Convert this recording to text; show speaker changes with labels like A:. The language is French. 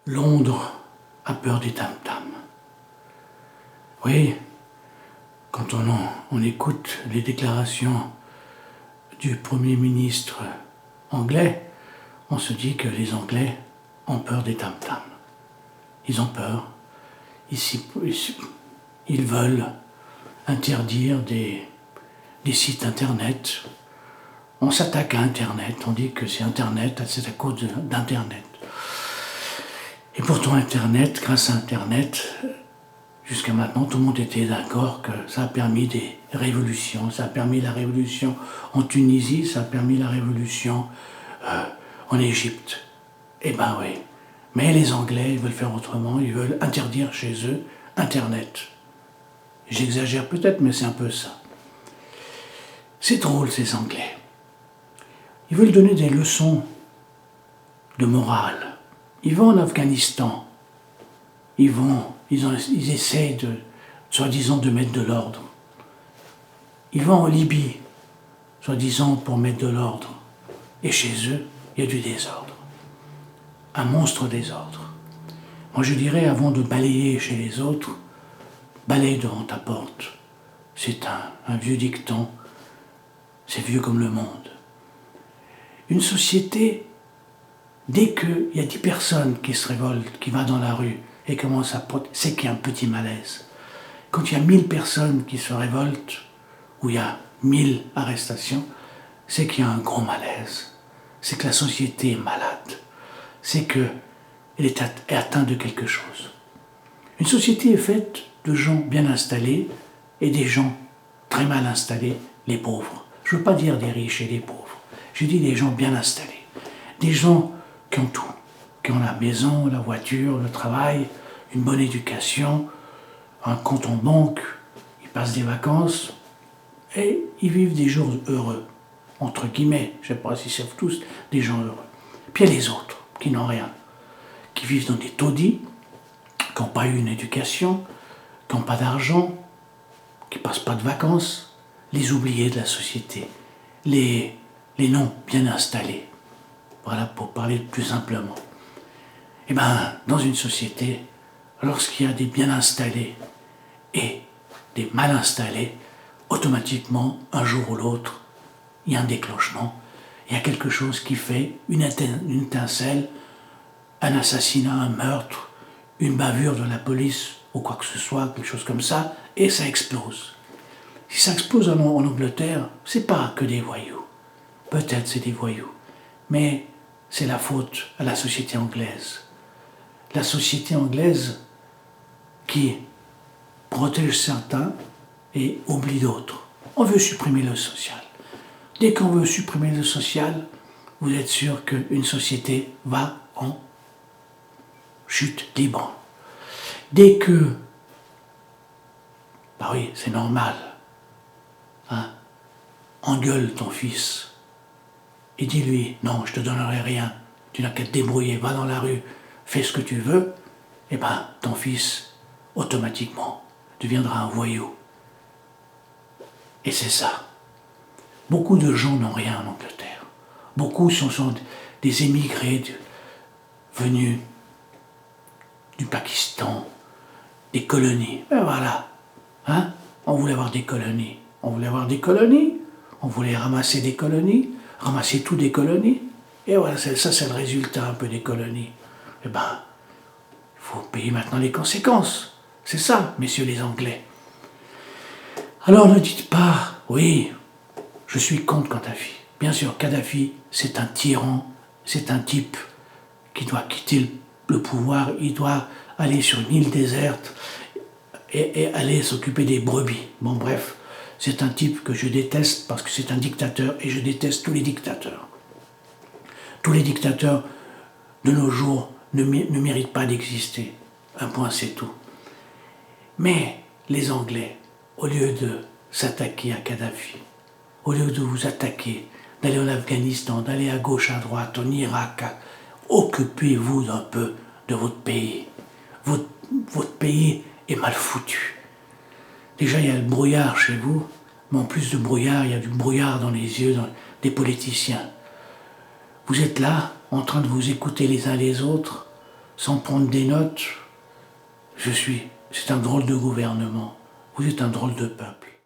A: Londres a peur des tam-tams. Oui, quand on écoute les déclarations du Premier ministre anglais, on se dit que les Anglais ont peur des tam-tams. Ils ont peur. Ils veulent interdire des sites internet. On s'attaque à Internet, on dit que c'est Internet, c'est à cause d'Internet. Et pourtant Internet, grâce à Internet, jusqu'à maintenant, tout le monde était d'accord que ça a permis des révolutions. Ça a permis la révolution en Tunisie, ça a permis la révolution en Égypte. Eh ben oui. Mais les Anglais, ils veulent faire autrement, ils veulent interdire chez eux Internet. J'exagère peut-être, mais c'est un peu ça. C'est drôle, ces Anglais. Ils veulent donner des leçons de morale. Ils vont en Afghanistan. Ils essayent soi-disant de mettre de l'ordre. Ils vont en Libye, soi-disant pour mettre de l'ordre. Et chez eux, il y a du désordre. Un monstre désordre. Moi je dirais, avant de balayer chez les autres, balaye devant ta porte. C'est un vieux dicton. C'est vieux comme le monde. Une société, dès qu'il y a 10 personnes qui se révoltent, qui vont dans la rue et commencent à protester, c'est qu'il y a un petit malaise. Quand il y a 1000 personnes qui se révoltent, ou il y a 1000 arrestations, c'est qu'il y a un gros malaise. C'est que la société est malade. C'est qu'elle est atteinte de quelque chose. Une société est faite de gens bien installés et des gens très mal installés, les pauvres. Je ne veux pas dire des riches et des pauvres. Je dis des gens bien installés. Des gens qui ont tout. Qui ont la maison, la voiture, le travail, une bonne éducation, un compte en banque, ils passent des vacances et ils vivent des jours heureux. Entre guillemets, je ne sais pas si c'est tous des gens heureux. Puis il y a les autres qui n'ont rien, qui vivent dans des taudis, qui n'ont pas eu une éducation, qui n'ont pas d'argent, qui ne passent pas de vacances, les oubliés de la société, les non bien installés. Voilà, pour parler plus simplement. Eh bien, dans une société, lorsqu'il y a des bien installés et des mal installés, automatiquement, un jour ou l'autre, il y a un déclenchement, il y a quelque chose qui fait une étincelle, un assassinat, un meurtre, une bavure de la police ou quoi que ce soit, quelque chose comme ça, et ça explose. Si ça explose en Angleterre, c'est pas que des voyous. Peut-être c'est des voyous, mais c'est la faute à la société anglaise. La société anglaise qui protège certains et oublie d'autres. On veut supprimer le social. Dès qu'on veut supprimer le social, vous êtes sûr qu'une société va en chute libre. Dès que, bah oui, c'est normal, hein, engueule ton fils et dis-lui, non, je te donnerai rien, tu n'as qu'à te débrouiller, va dans la rue, fais ce que tu veux, et ben ton fils, automatiquement, deviendra un voyou. Et c'est ça. Beaucoup de gens n'ont rien en Angleterre. Beaucoup sont des émigrés venus du Pakistan, des colonies. Ben voilà. Hein? On voulait avoir des colonies. On voulait avoir des colonies. On voulait ramasser des colonies. Ramasser tout des colonies. Et voilà, ça c'est le résultat un peu des colonies. Eh ben, il faut payer maintenant les conséquences. C'est ça, messieurs les Anglais. Alors ne dites pas, oui, je suis contre Kadhafi. Bien sûr, Kadhafi, c'est un tyran, c'est un type qui doit quitter le pouvoir, il doit aller sur une île déserte et aller s'occuper des brebis. Bon bref, c'est un type que je déteste parce que c'est un dictateur et je déteste tous les dictateurs. Tous les dictateurs de nos jours ne méritent pas d'exister. Un point, c'est tout. Mais les Anglais, au lieu de s'attaquer à Kadhafi, au lieu de vous attaquer, d'aller en Afghanistan, d'aller à gauche, à droite, en Irak, occupez-vous un peu de votre pays. Votre pays est mal foutu. Déjà, il y a le brouillard chez vous, mais en plus de brouillard, il y a du brouillard dans les yeux des politiciens. Vous êtes là, en train de vous écouter les uns les autres, sans prendre des notes, c'est un drôle de gouvernement, vous êtes un drôle de peuple.